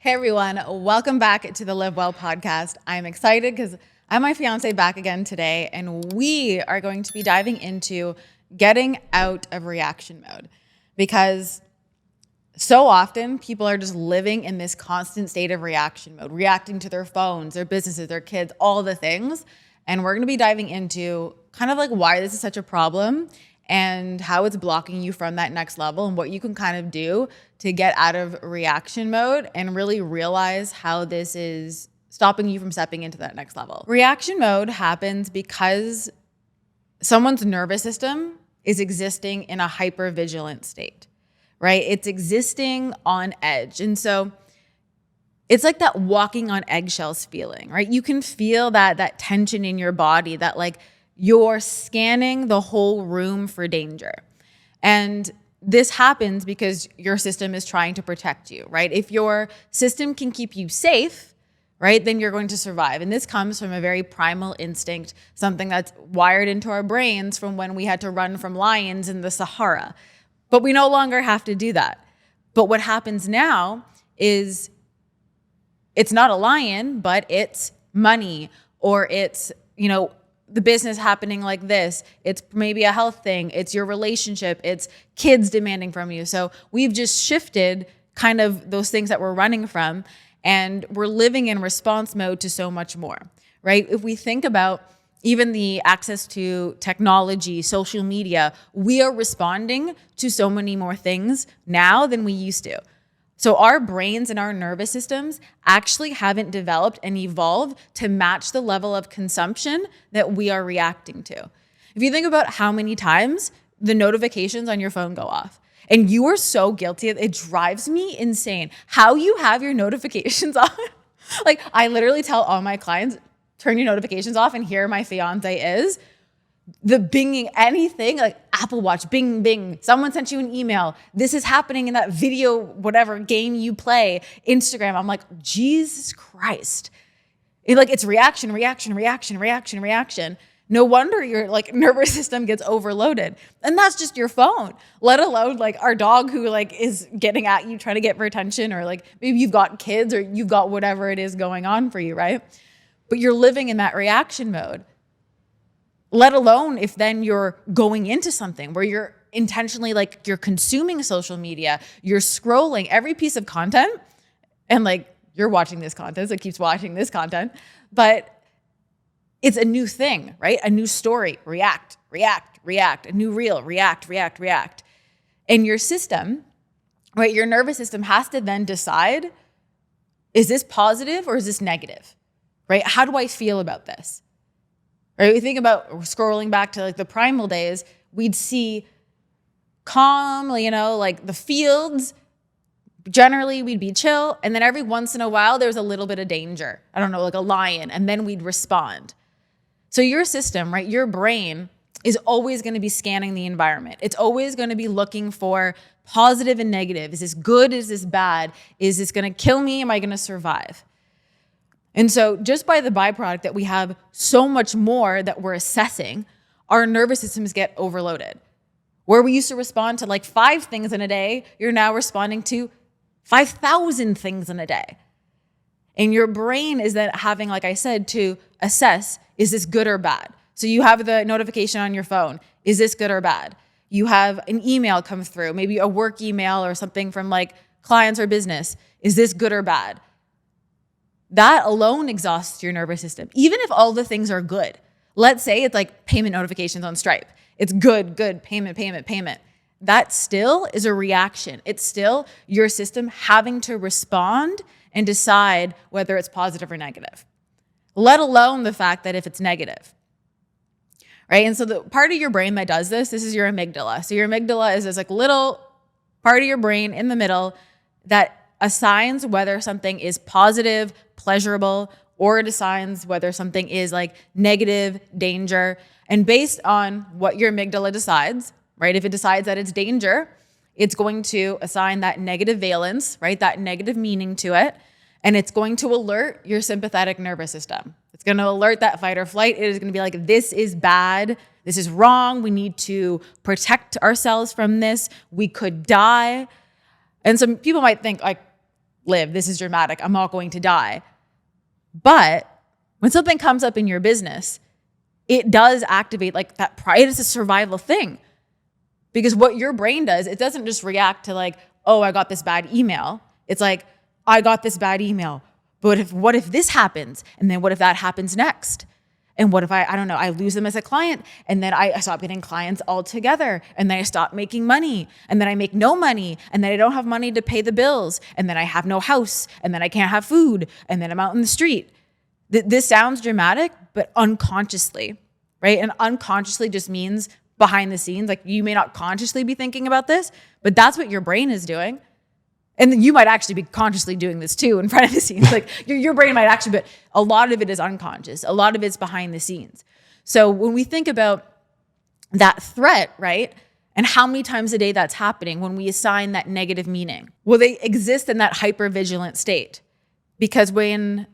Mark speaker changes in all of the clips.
Speaker 1: Hey everyone, welcome back to the Live Well podcast. I'm excited because I have my fiance back again today, and we are going to be diving into getting out of reaction mode because so often people are just living in this constant state of reaction mode, reacting to their phones, their businesses, their kids, all the things. And we're going to be diving into kind of like why this is such a problem and how it's blocking you from that next level and what you can kind of do to get out of reaction mode and really realize how this is stopping you from stepping into that next level. Reaction mode happens because someone's nervous system is existing in a hypervigilant state, right? It's existing on edge. And so it's like that walking on eggshells feeling, right? You can feel that tension in your body, that like you're scanning the whole room for danger. And this happens because your system is trying to protect you, right? If your system can keep you safe, right, then you're going to survive. And this comes from a very primal instinct, something that's wired into our brains from when we had to run from lions in the Sahara. But we no longer have to do that. But what happens now is it's not a lion, but it's money, or it's, the business happening like this. It's maybe a health thing. It's your relationship. It's kids demanding from you. So we've just shifted kind of those things that we're running from, and we're living in response mode to so much more, right? If we think about even the access to technology, social media, we are responding to so many more things now than we used to. So our brains and our nervous systems actually haven't developed and evolved to match the level of consumption that we are reacting to. If you think about how many times the notifications on your phone go off, and you are so guilty, it drives me insane how you have your notifications on. Like, I literally tell all my clients, turn your notifications off, and here my fiance is. The binging anything, like Apple Watch, bing, bing, someone sent you an email, this is happening in that video, whatever game you play, Instagram. I'm like, Jesus Christ. It's reaction. No wonder your nervous system gets overloaded. And that's just your phone, let alone our dog who is getting at you, trying to get for attention, or maybe you've got kids or you've got whatever it is going on for you, right? But you're living in that reaction mode. Let alone if then you're going into something where you're intentionally you're consuming social media, you're scrolling every piece of content, and you're watching this content, so it keeps watching this content, but it's a new thing, right? A new story, react, a new reel, react. And your system, right, your nervous system has to then decide, is this positive or is this negative, right? How do I feel about this? Right? We think about scrolling back to the primal days, we'd see calm, the fields. Generally, we'd be chill. And then every once in a while, there was a little bit of danger. I don't know, like a lion. And then we'd respond. So your system, right, your brain is always going to be scanning the environment. It's always going to be looking for positive and negative. Is this good? Is this bad? Is this going to kill me? Am I going to survive? And so just by the byproduct that we have so much more that we're assessing, our nervous systems get overloaded. Where we used to respond to 5 things in a day, you're now responding to 5,000 things in a day. And your brain is then having, like I said, to assess, is this good or bad? So you have the notification on your phone. Is this good or bad? You have an email come through, maybe a work email or something from clients or business. Is this good or bad? That alone exhausts your nervous system. Even if all the things are good, let's say it's payment notifications on Stripe. It's good, payment. That still is a reaction. It's still your system having to respond and decide whether it's positive or negative, let alone the fact that if it's negative, right? And so the part of your brain that does this is your amygdala. So your amygdala is this little part of your brain in the middle that assigns whether something is positive, pleasurable, or it assigns whether something is negative, danger. And based on what your amygdala decides, right? If it decides that it's danger, it's going to assign that negative valence, right? That negative meaning to it. And it's going to alert your sympathetic nervous system. It's going to alert that fight or flight. It is going to be this is bad. This is wrong. We need to protect ourselves from this. We could die. And some people might think live. This is dramatic. I'm not going to die. But when something comes up in your business, it does activate like that pride. It's a survival thing. Because what your brain does, it doesn't just react to like, oh, I got this bad email. It's like, I got this bad email. But what if this happens? And then what if that happens next? And what if I don't know, I lose them as a client, and then I stop getting clients altogether, and then I stop making money, and then I make no money, and then I don't have money to pay the bills, and then I have no house, and then I can't have food, and then I'm out in the street. This sounds dramatic, but unconsciously, right? And unconsciously just means behind the scenes. Like you may not consciously be thinking about this, but that's what your brain is doing. And then you might actually be consciously doing this too in front of the scenes. Like your brain might actually, but a lot of it is unconscious. A lot of it's behind the scenes. So when we think about that threat, right? And how many times a day that's happening when we assign that negative meaning. Well, they exist in that hypervigilant state. Because when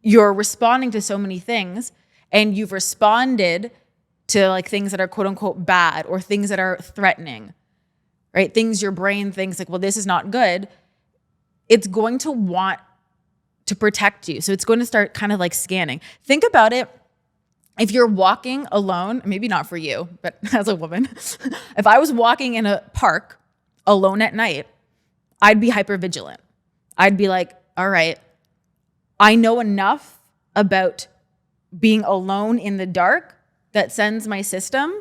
Speaker 1: you're responding to so many things and you've responded to like things that are quote unquote bad or things that are threatening, right? Things your brain thinks like, well, this is not good. It's going to want to protect you. So it's going to start kind of like scanning. Think about it. If you're walking alone, maybe not for you, but as a woman, if I was walking in a park alone at night, I'd be hypervigilant. I'd be like, all right, I know enough about being alone in the dark that sends my system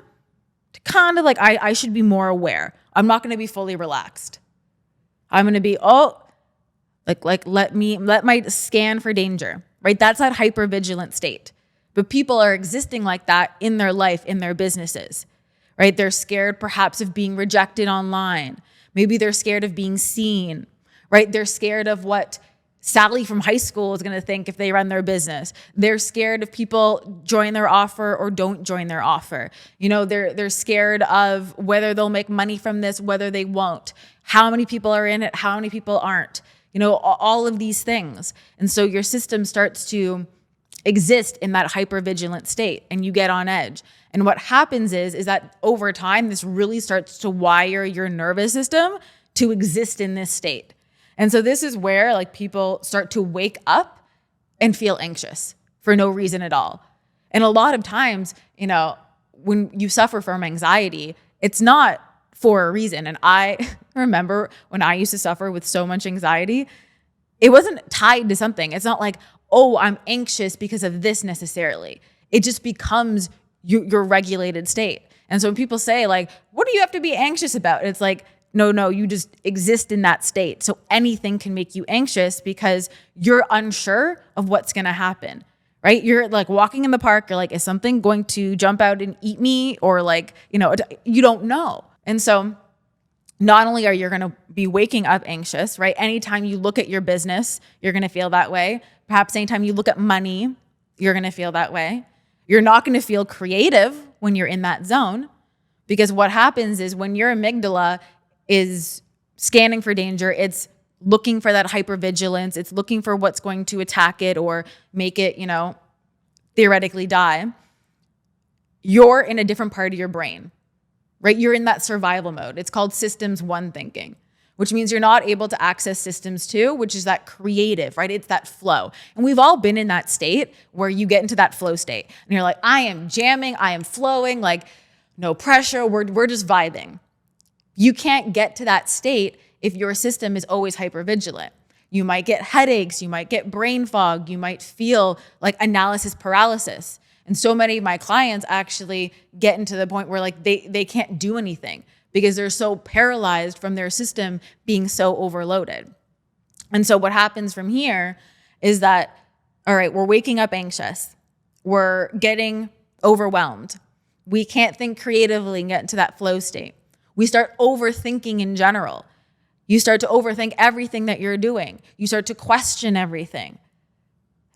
Speaker 1: to kind of like, I should be more aware. I'm not going to be fully relaxed. I'm going to be, let my scan for danger, right? That's that hypervigilant state. But people are existing like that in their life, in their businesses, right? They're scared perhaps of being rejected online. Maybe they're scared of being seen, right? They're scared of what Sally from high school is going to think if they run their business. They're scared if people join their offer or don't join their offer. You know, they're scared of whether they'll make money from this, whether they won't, how many people are in it, how many people aren't, you know, all of these things. And so your system starts to exist in that hypervigilant state and you get on edge. And what happens is that over time, this really starts to wire your nervous system to exist in this state. And so this is where like people start to wake up and feel anxious for no reason at all. And a lot of times, you know, when you suffer from anxiety, it's not for a reason. And I remember when I used to suffer with so much anxiety, it wasn't tied to something. It's not like, oh, I'm anxious because of this necessarily. It just becomes your regulated state. And so when people say like, what do you have to be anxious about? It's like, no, you just exist in that state. So anything can make you anxious because you're unsure of what's going to happen, right? You're like walking in the park. You're like, is something going to jump out and eat me? Or like, you know, you don't know. And so not only are you going to be waking up anxious, right? Anytime you look at your business, you're going to feel that way. Perhaps anytime you look at money, you're going to feel that way. You're not going to feel creative when you're in that zone because what happens is when your amygdala is scanning for danger, it's looking for that hypervigilance, it's looking for what's going to attack it or make it, you know, theoretically die. You're in a different part of your brain, right? You're in that survival mode. It's called systems 1 thinking, which means you're not able to access systems 2, which is that creative, right? It's that flow. And we've all been in that state where you get into that flow state and you're like, I am jamming, I am flowing, like no pressure, we're just vibing. You can't get to that state if your system is always hypervigilant. You might get headaches, you might get brain fog, you might feel like analysis paralysis. And so many of my clients actually get into the point where like they can't do anything because they're so paralyzed from their system being so overloaded. And so what happens from here is that, all right, we're waking up anxious. We're getting overwhelmed. We can't think creatively and get into that flow state. We start overthinking in general. You start to overthink everything that you're doing. You start to question everything.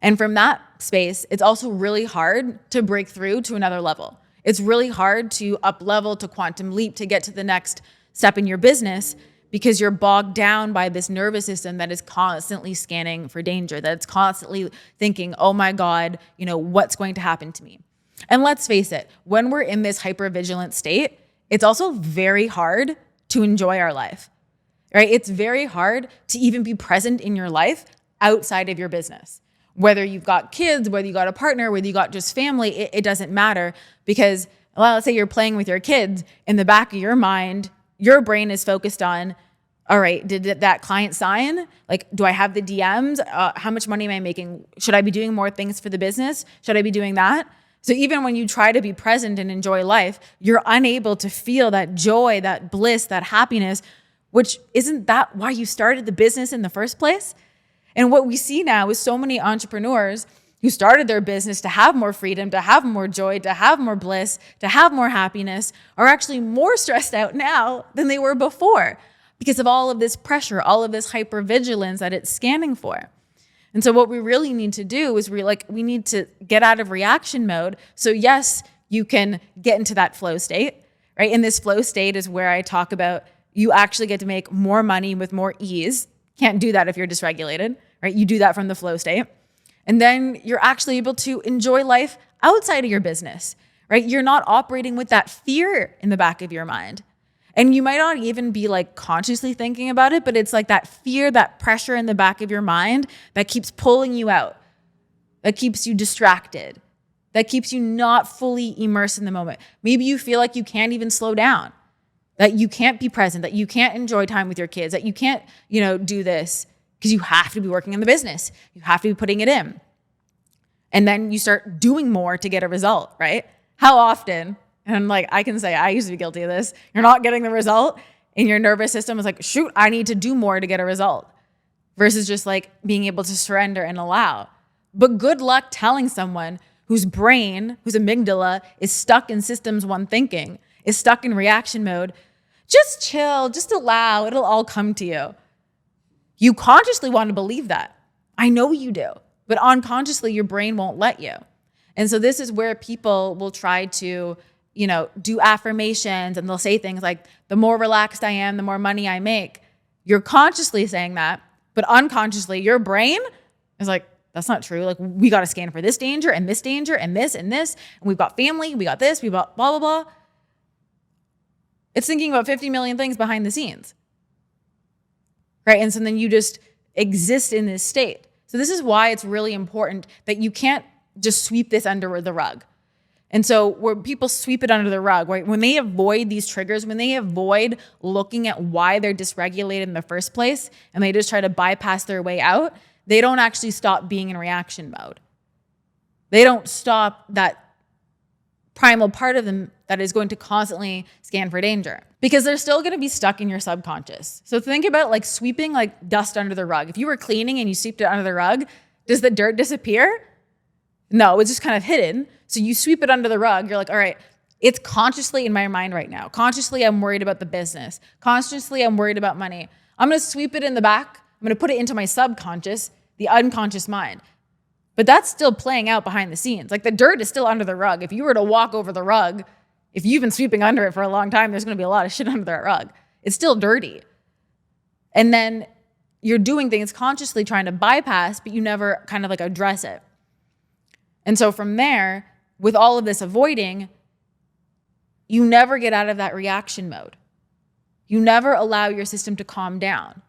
Speaker 1: And from that space, it's also really hard to break through to another level. It's really hard to up level, to quantum leap, to get to the next step in your business because you're bogged down by this nervous system that is constantly scanning for danger, that's constantly thinking, oh my God, you know, what's going to happen to me? And let's face it, when we're in this hypervigilant state, it's also very hard to enjoy our life. right? It's very hard to even be present in your life outside of your business. Whether you've got kids, whether you got a partner, whether you got just family, it doesn't matter because, well, let's say you're playing with your kids. In the back of your mind, your brain is focused on, all right, did that client sign? Like, do I have the DMs? How much money am I making? Should I be doing more things for the business? Should I be doing that? So even when you try to be present and enjoy life, you're unable to feel that joy, that bliss, that happiness, which isn't that why you started the business in the first place? And what we see now is so many entrepreneurs who started their business to have more freedom, to have more joy, to have more bliss, to have more happiness, are actually more stressed out now than they were before because of all of this pressure, all of this hypervigilance that it's scanning for. And so what we really need to do is we need to get out of reaction mode. So yes, you can get into that flow state, right? And this flow state is where I talk about you actually get to make more money with more ease. Can't do that if you're dysregulated, right? You do that from the flow state. And then you're actually able to enjoy life outside of your business, right? You're not operating with that fear in the back of your mind. And you might not even be like consciously thinking about it, but it's like that fear, that pressure in the back of your mind that keeps pulling you out, that keeps you distracted, that keeps you not fully immersed in the moment. Maybe you feel like you can't even slow down, that you can't be present, that you can't enjoy time with your kids, that you can't, do this because you have to be working in the business. You have to be putting it in. And then you start doing more to get a result, right? How often, and I can say I used to be guilty of this, you're not getting the result and your nervous system is like, shoot, I need to do more to get a result versus just being able to surrender and allow. But good luck telling someone whose brain, whose amygdala is stuck in systems one thinking, is stuck in reaction mode, just chill, just allow, it'll all come to you. You consciously want to believe that. I know you do, but unconsciously your brain won't let you. And so this is where people will try to, do affirmations and they'll say things like, the more relaxed I am, the more money I make. You're consciously saying that, but unconsciously your brain is like, that's not true. We got to scan for this danger and this danger and this and this. And we've got family, we got this, we got blah, blah, blah. It's thinking about 50 million things behind the scenes. Right? And so then you just exist in this state. So this is why it's really important that you can't just sweep this under the rug. And so where people sweep it under the rug, right? When they avoid these triggers, when they avoid looking at why they're dysregulated in the first place, and they just try to bypass their way out, they don't actually stop being in reaction mode. They don't stop that primal part of them that is going to constantly scan for danger because they're still going to be stuck in your subconscious. So think about sweeping dust under the rug. If you were cleaning and you sweeped it under the rug, does the dirt disappear? No, it's just kind of hidden. So you sweep it under the rug. You're like, all right, it's consciously in my mind right now. Consciously, I'm worried about the business. Consciously, I'm worried about money. I'm going to sweep it in the back. I'm going to put it into my subconscious, the unconscious mind. But that's still playing out behind the scenes. The dirt is still under the rug. If you were to walk over the rug, if you've been sweeping under it for a long time, there's going to be a lot of shit under that rug. It's still dirty. And then you're doing things consciously trying to bypass, but you never kind of address it. And so from there, with all of this avoiding, you never get out of that reaction mode. You never allow your system to calm down.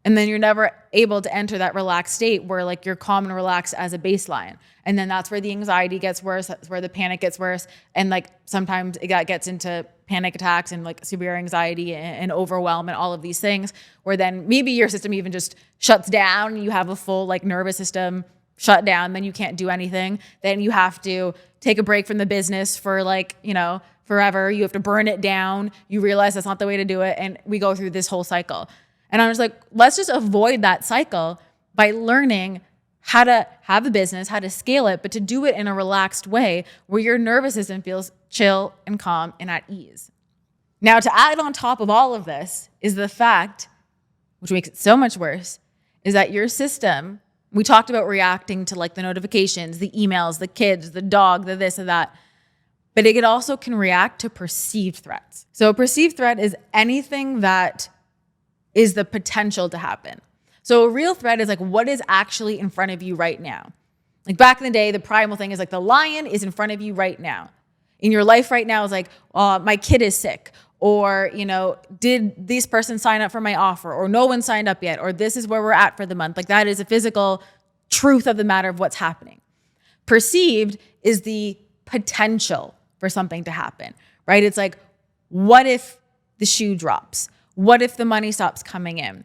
Speaker 1: And then you're never able to enter that relaxed state where you're calm and relaxed as a baseline. And then that's where the anxiety gets worse. That's where the panic gets worse. And sometimes it gets into panic attacks and severe anxiety and overwhelm and all of these things where then maybe your system even just shuts down. You have a full nervous system shut down. Then you can't do anything. Then you have to take a break from the business for forever. You have to burn it down. You realize that's not the way to do it. And we go through this whole cycle. And I was like, let's just avoid that cycle by learning how to have a business, how to scale it, but to do it in a relaxed way where your nervous system feels chill and calm and at ease. Now, to add on top of all of this is the fact, which makes it so much worse, is that your system, we talked about reacting to the notifications, the emails, the kids, the dog, the this and that, but it also can react to perceived threats. So a perceived threat is anything that is the potential to happen. So a real threat is what is actually in front of you right now. Back in the day, the primal thing is the lion is in front of you right now. In your life right now is my kid is sick, or, did this person sign up for my offer, or no one signed up yet, or this is where we're at for the month. Like that is a physical truth of the matter of what's happening. Perceived is the potential for something to happen, right? It's like, what if the shoe drops? What if the money stops coming in?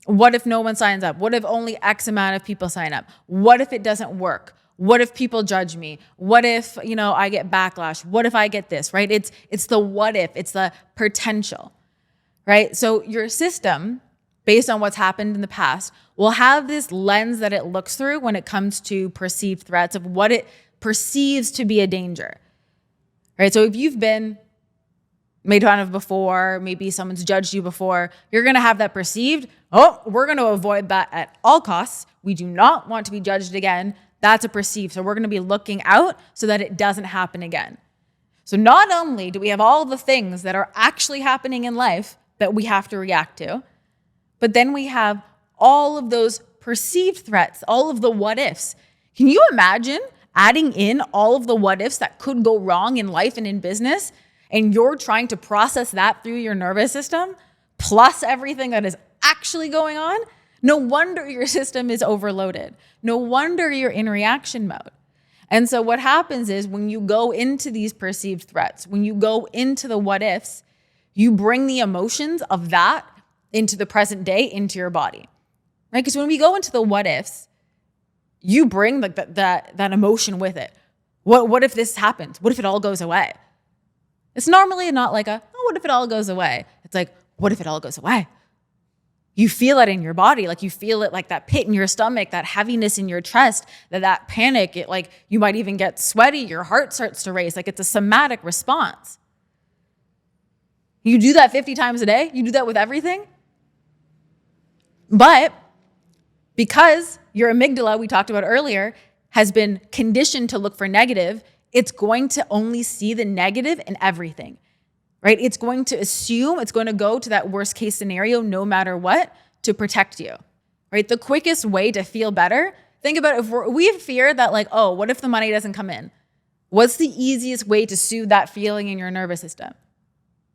Speaker 1: What if no one signs up? What if only X amount of people sign up? What if it doesn't work? What if people judge me? What if, I get backlash? What if I get this, right? It's the what if, it's the potential, right? So your system, based on what's happened in the past, will have this lens that it looks through when it comes to perceived threats of what it perceives to be a danger, right? So if you've been made fun of before, maybe someone's judged you before, you're going to have that perceived, we're going to avoid that at all costs. We do not want to be judged again. That's a perceived. So we're going to be looking out so that it doesn't happen again. So not only do we have all the things that are actually happening in life that we have to react to, but then we have all of those perceived threats, all of the what ifs. Can you imagine adding in all of the what ifs that could go wrong in life and in business, and you're trying to process that through your nervous system, plus everything that is actually going on? No wonder your system is overloaded. No wonder you're in reaction mode. And so what happens is when you go into these perceived threats, when you go into the what ifs, you bring the emotions of that into the present day, into your body, right? Because when we go into the what ifs, you bring that emotion with it. What if this happens? What if it all goes away? It's normally not like what if it all goes away? It's like, what if it all goes away? You feel it in your body, like you feel it like that pit in your stomach, that heaviness in your chest, that panic, it like you might even get sweaty, your heart starts to race, like it's a somatic response. You do that 50 times a day, you do that with everything. But because your amygdala, we talked about earlier, has been conditioned to look for negative, it's going to only see the negative in everything. Right? It's going to assume, it's going to go to that worst case scenario no matter what to protect you. Right? The quickest way to feel better, think about if we fear that what if the money doesn't come in? What's the easiest way to soothe that feeling in your nervous system?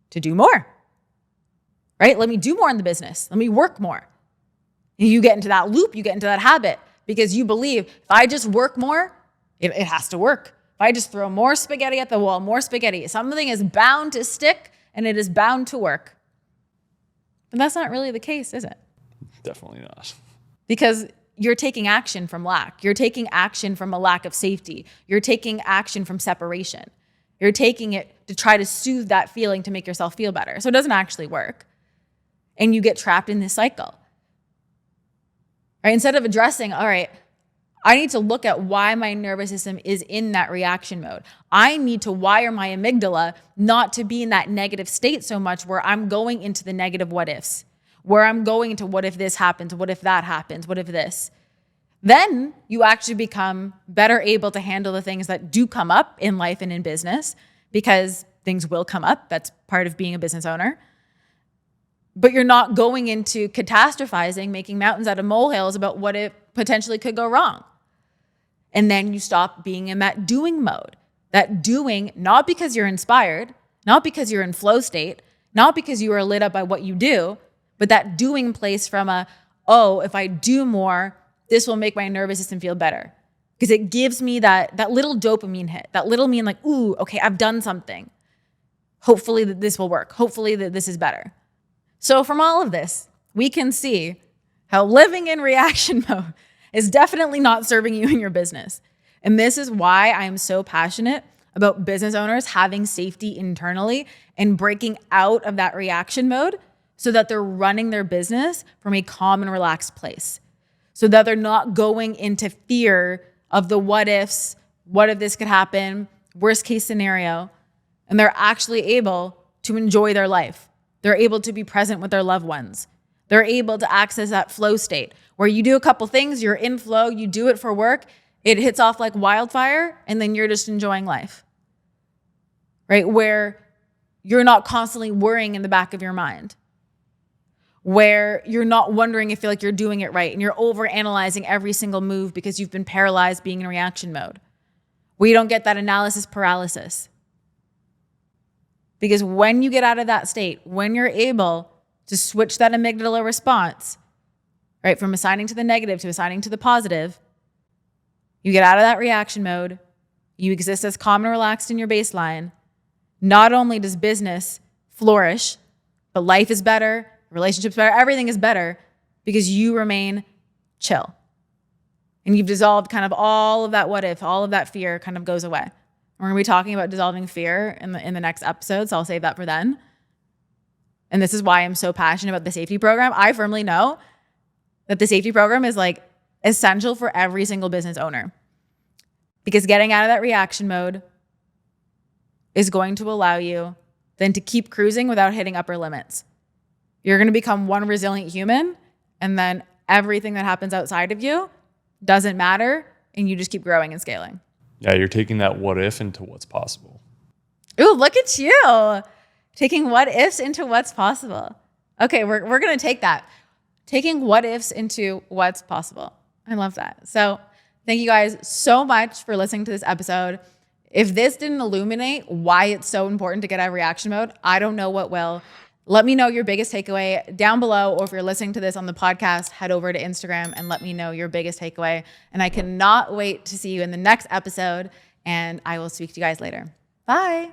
Speaker 1: To do more. Right? Let me do more in the business. Let me work more. And you get into that loop, you get into that habit because you believe if I just work more, it has to work. If I just throw more spaghetti at the wall, more spaghetti, something is bound to stick and it is bound to work. But that's not really the case, is it?
Speaker 2: Definitely not.
Speaker 1: Because you're taking action from lack. You're taking action from a lack of safety. You're taking action from separation. You're taking it to try to soothe that feeling to make yourself feel better. So it doesn't actually work. And you get trapped in this cycle. Right? Instead of addressing, all right, I need to look at why my nervous system is in that reaction mode. I need to wire my amygdala not to be in that negative state so much where I'm going into the negative what ifs, where I'm going into what if this happens, what if that happens, what if this. Then you actually become better able to handle the things that do come up in life and in business because things will come up. That's part of being a business owner. But you're not going into catastrophizing, making mountains out of molehills about what it potentially could go wrong. And then you stop being in that doing mode. That doing, not because you're inspired, not because you're in flow state, not because you are lit up by what you do, but that doing place from if I do more, this will make my nervous system feel better. Because it gives me that little dopamine hit, that little mean like, ooh, okay, I've done something. Hopefully that this will work. Hopefully that this is better. So from all of this, we can see how living in reaction mode is definitely not serving you in your business. And this is why I am so passionate about business owners having safety internally and breaking out of that reaction mode so that they're running their business from a calm and relaxed place. So that they're not going into fear of the what ifs, what if this could happen, worst case scenario, and they're actually able to enjoy their life. They're able to be present with their loved ones. They're able to access that flow state where you do a couple things, you're in flow, you do it for work, it hits off like wildfire, and then you're just enjoying life, right? Where you're not constantly worrying in the back of your mind, where you're not wondering if you're doing it right, and you're overanalyzing every single move because you've been paralyzed being in reaction mode. We don't get that analysis paralysis. Because when you get out of that state, when you're able to switch that amygdala response, right, from assigning to the negative to assigning to the positive, you get out of that reaction mode, you exist as calm and relaxed in your baseline. Not only does business flourish, but life is better, relationships better, everything is better because you remain chill. And you've dissolved kind of all of that what if, all of that fear kind of goes away. We're going to be talking about dissolving fear in the next episode, so I'll save that for then. And this is why I'm so passionate about the safety program. I firmly know that the safety program is like essential for every single business owner. Because getting out of that reaction mode is going to allow you then to keep cruising without hitting upper limits. You're going to become one resilient human, and then everything that happens outside of you doesn't matter, and you just keep growing and scaling.
Speaker 2: Yeah, you're taking that what if into what's possible.
Speaker 1: Ooh, look at you. Taking what ifs into what's possible. Okay, we're going to take that. Taking what ifs into what's possible. I love that. So thank you guys so much for listening to this episode. If this didn't illuminate why it's so important to get out of reaction mode, I don't know what will. Let me know your biggest takeaway down below, or if you're listening to this on the podcast, head over to Instagram and let me know your biggest takeaway. And I cannot wait to see you in the next episode, and I will speak to you guys later. Bye.